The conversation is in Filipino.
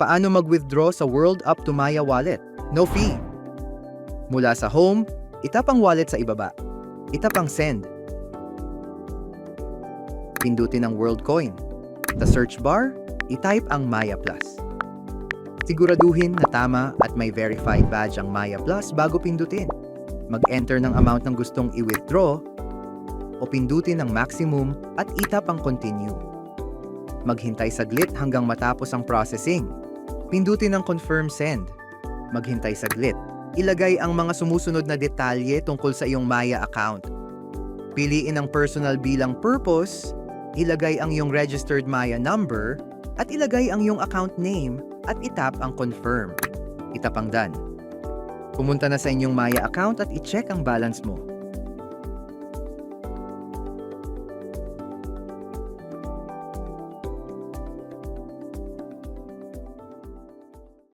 Paano mag-withdraw sa World Up to Maya wallet? No fee. Mula sa home, itap ang wallet sa ibaba. Itap ang send. Pindutin ang World Coin. Sa search bar, itype ang Maya Plus. Siguraduhin na tama at may verified badge ang Maya Plus bago pindutin. Mag-enter ng amount ng gustong i-withdraw o pindutin ang maximum at itap ang continue. Maghintay saglit hanggang matapos ang processing. Pindutin ang confirm send. Maghintay saglit. Ilagay ang mga sumusunod na detalye tungkol sa iyong Maya account. Piliin ang personal bilang purpose, ilagay ang iyong registered Maya number, at ilagay ang iyong account name at itap ang confirm. Itap ang done. Pumunta na sa inyong Maya account at i-check ang balance mo.